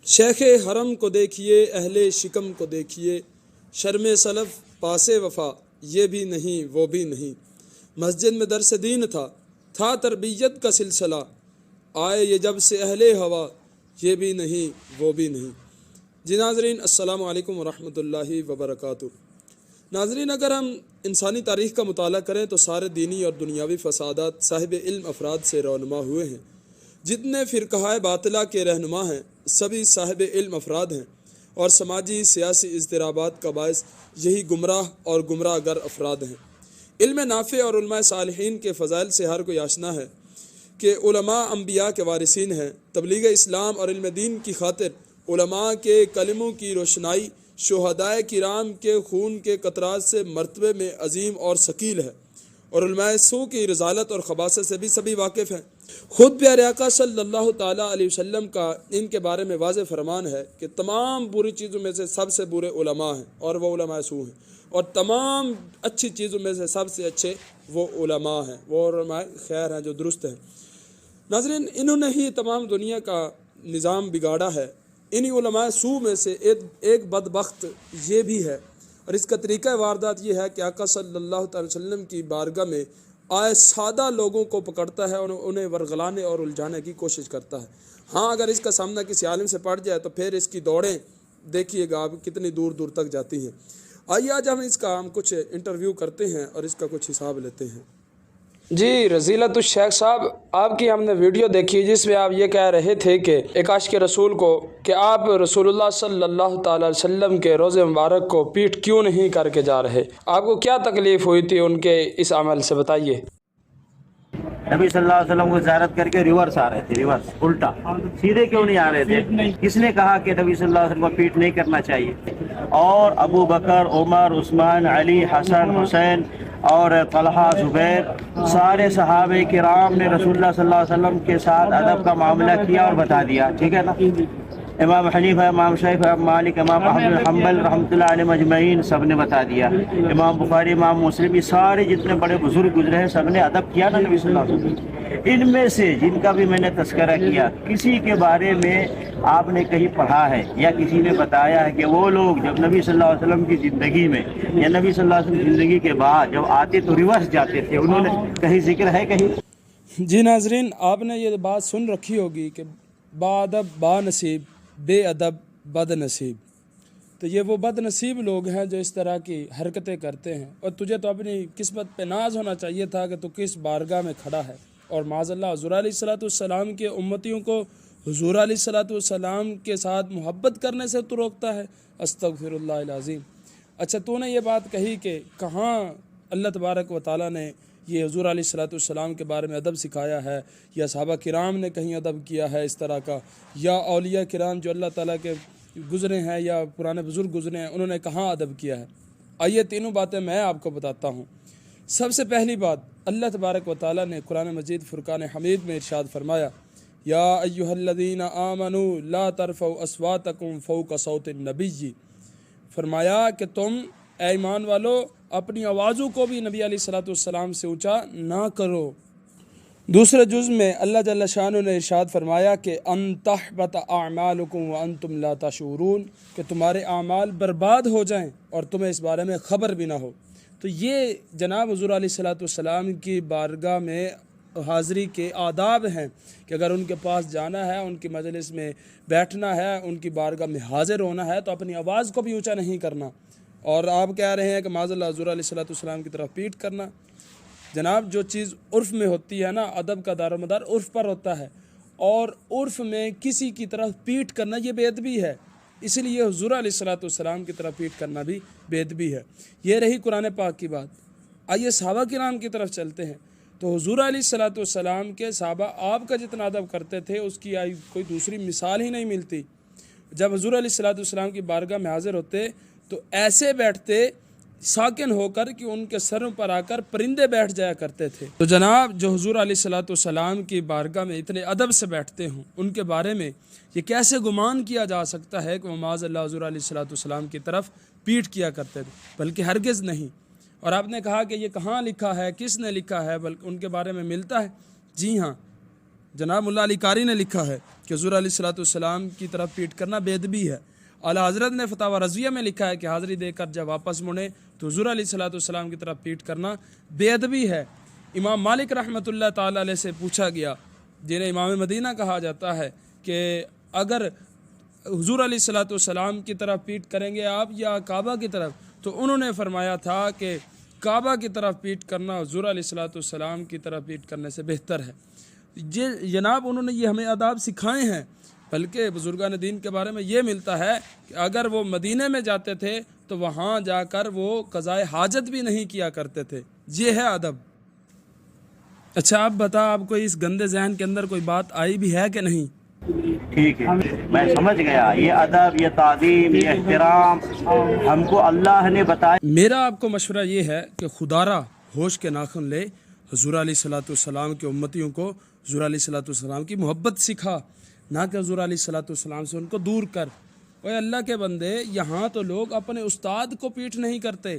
شیخ حرم کو دیکھیے، اہل شکم کو دیکھیے، شرم سلف پاس وفا یہ بھی نہیں وہ بھی نہیں۔ مسجد میں درس دین تھا تربیت کا سلسلہ، آئے یہ جب سے اہل ہوا یہ بھی نہیں وہ بھی نہیں۔ جی ناظرین، السلام علیکم ورحمۃ اللہ وبرکاتہ۔ ناظرین، اگر ہم انسانی تاریخ کا مطالعہ کریں تو سارے دینی اور دنیاوی فسادات صاحب علم افراد سے رونما ہوئے ہیں۔ جتنے فرقہ باطلہ کے رہنما ہیں سبھی صاحب علم افراد ہیں، اور سماجی سیاسی اضطرابات کا باعث یہی گمراہ اور گمراہ گر افراد ہیں۔ علم نافع اور علماء صالحین کے فضائل سے ہر کوئی آشنا ہے کہ علماء انبیاء کے وارثین ہیں۔ تبلیغ اسلام اور علم دین کی خاطر علماء کے کلموں کی روشنائی شہدائے کرام کے خون کے قطرات سے مرتبے میں عظیم اور ثقیل ہے، اور علماء سو کی رضالت اور خباثت سے بھی سبھی واقف ہیں۔ خود پیارے آقا صلی اللہ تعالیٰ علیہ وسلم کا ان کے بارے میں واضح فرمان ہے کہ تمام بری چیزوں میں سے سب سے برے علماء ہیں، اور وہ علماء سو ہیں، اور تمام اچھی چیزوں میں سے سب سے اچھے وہ علماء ہیں، وہ علماء خیر ہیں جو درست ہیں۔ ناظرین، انہوں نے ہی تمام دنیا کا نظام بگاڑا ہے۔ انہی علماء سو میں سے ایک بدبخت یہ بھی ہے، اور اس کا طریقہ واردات یہ ہے کہ آقا صلی اللہ تعالی وسلم کی بارگاہ میں آئے سادہ لوگوں کو پکڑتا ہے اور انہیں ورغلانے اور الجھانے کی کوشش کرتا ہے۔ ہاں، اگر اس کا سامنا کسی عالم سے پڑ جائے تو پھر اس کی دوڑیں دیکھیے گا آپ کتنی دور دور تک جاتی ہیں۔ آئیے آج ہم اس کا کچھ انٹرویو کرتے ہیں اور اس کا کچھ حساب لیتے ہیں۔ جی رضیلت الشیخ صاحب، آپ کی ہم نے ویڈیو دیکھی جس میں آپ یہ کہہ رہے تھے کہ ایک عاشق رسول کو کہ آپ رسول اللہ صلی اللہ تعالی علیہ وسلم کے روضے مبارک کو پیٹ کیوں نہیں کر کے جا رہے؟ آپ کو کیا تکلیف ہوئی تھی ان کے اس عمل سے، بتائیے۔ نبی صلی اللہ علیہ وسلم کو زیارت کر کے ریورس آ رہے تھے، ریورس الٹا، سیدھے کیوں نہیں آ رہے تھے؟ کس نے کہا کہ نبی صلی اللہ علیہ وسلم کو پیٹ نہیں کرنا چاہیے؟ اور ابو بکر، عمر، عثمان، علی، حسن، حسین اور طلحہ، زبیر، سارے صحابہ کرام نے رسول اللہ صلی اللہ علیہ وسلم کے ساتھ ادب کا معاملہ کیا اور بتا دیا، ٹھیک ہے نا؟ امام حنیفہ، امام شافعی، امام مالک، امام احمد بن حنبل رحمۃ اللہ علیہ مجمعین سب نے بتا دیا۔ امام بخاری، امام مسلم، یہ سارے جتنے بڑے بزرگ گزرے ہیں سب نے ادب کیا نا نبی صلی اللہ علیہ وسلم۔ ان میں سے جن کا بھی میں نے تذکرہ کیا، کسی کے بارے میں آپ نے کہیں پڑھا ہے یا کسی نے بتایا ہے کہ وہ لوگ جب نبی صلی اللہ علیہ وسلم کی زندگی میں یا نبی صلی اللہ علیہ وسلم کی زندگی کے بعد جب آتے تو ریورس جاتے تھے؟ انہوں نے کہیں ذکر ہے کہیں؟ جی ناظرین، آپ نے یہ بات سن رکھی ہوگی کہ با ادب با نصیب، بے ادب بد نصیب۔ تو یہ وہ بد نصیب لوگ ہیں جو اس طرح کی حرکتیں کرتے ہیں، اور تجھے تو اپنی قسمت پہ ناز ہونا چاہیے تھا کہ تو کس بارگاہ میں کھڑا ہے، اور معاذ اللہ حضور علیہ الصلوۃ والسلام کے امتیوں کو حضور علیہ الصلوۃ والسلام کے ساتھ محبت کرنے سے تو روکتا ہے۔ استغفر اللہ العظیم۔ اچھا، تو نے یہ بات کہی کہ کہاں اللہ تبارک و تعالیٰ نے یہ حضور علیہ الصلوۃ والسلام کے بارے میں ادب سکھایا ہے، یا صحابہ کرام نے کہیں ادب کیا ہے اس طرح کا، یا اولیاء کرام جو اللہ تعالیٰ کے گزرے ہیں یا پرانے بزرگ گزرے ہیں انہوں نے کہاں ادب کیا ہے؟ آئیے تینوں باتیں میں آپ کو بتاتا ہوں۔ سب سے پہلی بات، اللہ تبارک و تعالیٰ نے قرآن مجید فرقان حمید میں ارشاد فرمایا، یا ایھا الذین آمنوا لا ترفعوا اصواتکم فوق صوت النبی، فرمایا کہ تم اے ایمان والو اپنی آوازوں کو بھی نبی علیہ الصلوۃ والسلام سے اونچا نہ کرو۔ دوسرے جز میں اللہ جل شانہ نے ارشاد فرمایا کہ ان تحبط اعمالکم وانتم لا تشعرون، کہ تمہارے اعمال برباد ہو جائیں اور تمہیں اس بارے میں خبر بھی نہ ہو۔ تو یہ جناب حضور علیہ الصلوۃ والسلام کی بارگاہ میں حاضری کے آداب ہیں کہ اگر ان کے پاس جانا ہے، ان کی مجلس میں بیٹھنا ہے، ان کی بارگاہ میں حاضر ہونا ہے تو اپنی آواز کو بھی اونچا نہیں کرنا۔ اور آپ کہہ رہے ہیں کہ معاذ اللہ حضور علیہ الصلوۃ والسلام کی طرف پیٹ کرنا۔ جناب، جو چیز عرف میں ہوتی ہے نا، ادب کا دار و مدار عرف پر ہوتا ہے، اور عرف میں کسی کی طرف پیٹ کرنا یہ بے ادبی ہے، اس لیے حضور علیہ الصلوۃ والسلام کی طرف پیٹ کرنا بھی بے ادبی ہے۔ یہ رہی قرآن پاک کی بات۔ آئیے صحابہ کرام کی طرف چلتے ہیں۔ تو حضور علیہ الصلوۃ والسلام کے صحابہ آپ کا جتنا ادب کرتے تھے اس کی کوئی دوسری مثال ہی نہیں ملتی۔ جب حضور علیہ الصلوۃ والسلام کی بارگاہ میں حاضر ہوتے تو ایسے بیٹھتے ساکن ہو کر کہ ان کے سروں پر آ کر پرندے بیٹھ جایا کرتے تھے۔ تو جناب، جو حضور علیہ الصلوۃ والسلام کی بارگاہ میں اتنے ادب سے بیٹھتے ہوں، ان کے بارے میں یہ کیسے گمان کیا جا سکتا ہے کہ وہ معاذ اللہ حضور علیہ الصلوۃ والسلام کی طرف پیٹ کیا کرتے تھے؟ بلکہ ہرگز نہیں۔ اور آپ نے کہا کہ یہ کہاں لکھا ہے، کس نے لکھا ہے، بلکہ ان کے بارے میں ملتا ہے؟ جی ہاں، جناب ملا علی قاری نے لکھا ہے کہ حضور علیہ الصلوۃ والسلام کی طرف پیٹ کرنا بے ادبی ہے۔ اعلیٰ حضرت نے فتاوی رضویہ میں لکھا ہے کہ حاضری دے کر جب واپس مڑیں تو حضور علیہ الصلوۃ والسلام کی طرف پیٹ کرنا بے ادبی ہے۔ امام مالک رحمۃ اللہ تعالیٰ علیہ سے پوچھا گیا، جنہیں امام مدینہ کہا جاتا ہے، کہ اگر حضور علیہ الصلوۃ والسلام کی طرف پیٹ کریں گے آپ یا کعبہ کی طرف، تو انہوں نے فرمایا تھا کہ کعبہ کی طرف پیٹ کرنا حضور علیہ الصلوۃ والسلام کی طرف پیٹ کرنے سے بہتر ہے۔ جناب انہوں نے یہ ہمیں آداب سکھائے ہیں، بلکہ بزرگان دین کے بارے میں یہ ملتا ہے کہ اگر وہ مدینے میں جاتے تھے تو وہاں جا کر وہ قضائے حاجت بھی نہیں کیا کرتے تھے۔ یہ ہے ادب۔ اچھا آپ بتا، آپ کو اس گندے ذہن کے اندر کوئی بات آئی بھی ہے کہ نہیں؟ ٹھیک ہے، میں سمجھ گیا، یہ ادب، یہ تعظیم، یہ احترام ہم کو اللہ نے بتایا۔ میرا آپ کو مشورہ یہ ہے کہ خدارہ ہوش کے ناخن لے، حضور علیہ الصلوۃ والسلام کے امتیوں کو حضور علیہ الصلوۃ والسلام کی محبت سکھا، نہ کہ حضور علیہ الصلوۃ والسلام سے ان کو دور کر۔ اوے اللہ کے بندے، یہاں تو لوگ اپنے استاد کو پیٹ نہیں کرتے،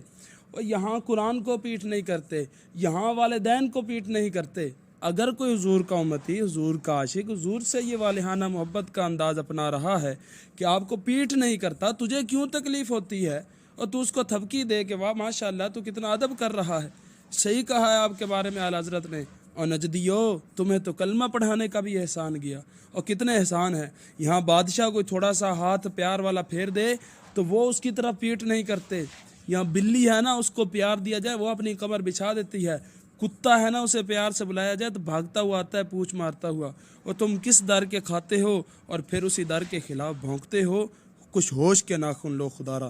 اور یہاں قرآن کو پیٹ نہیں کرتے، یہاں والدین کو پیٹ نہیں کرتے۔ اگر کوئی حضور کا امتی، حضور کا عاشق، حضور سے یہ والہانہ محبت کا انداز اپنا رہا ہے کہ آپ کو پیٹ نہیں کرتا، تجھے کیوں تکلیف ہوتی ہے؟ اور تو اس کو تھپکی دے کہ واہ ماشاء اللہ تو کتنا ادب کر رہا ہے۔ صحیح کہا ہے آپ کے بارے میں اعلیٰ حضرت نے، اور نجدیو تمہیں تو کلمہ پڑھانے کا بھی احسان گیا، اور کتنے احسان ہیں۔ یہاں بادشاہ کوئی تھوڑا سا ہاتھ پیار والا پھیر دے تو وہ اس کی طرف پیٹ نہیں کرتے۔ یہاں بلی ہے نا، اس کو پیار دیا جائے وہ اپنی کمر بچھا دیتی ہے، کتا ہے نا اسے پیار سے بلایا جائے تو بھاگتا ہوا آتا ہے پونچھ مارتا ہوا۔ اور تم کس در کے کھاتے ہو اور پھر اسی در کے خلاف بھونکتے ہو؟ کچھ ہوش کے ناخن لو خدارہ۔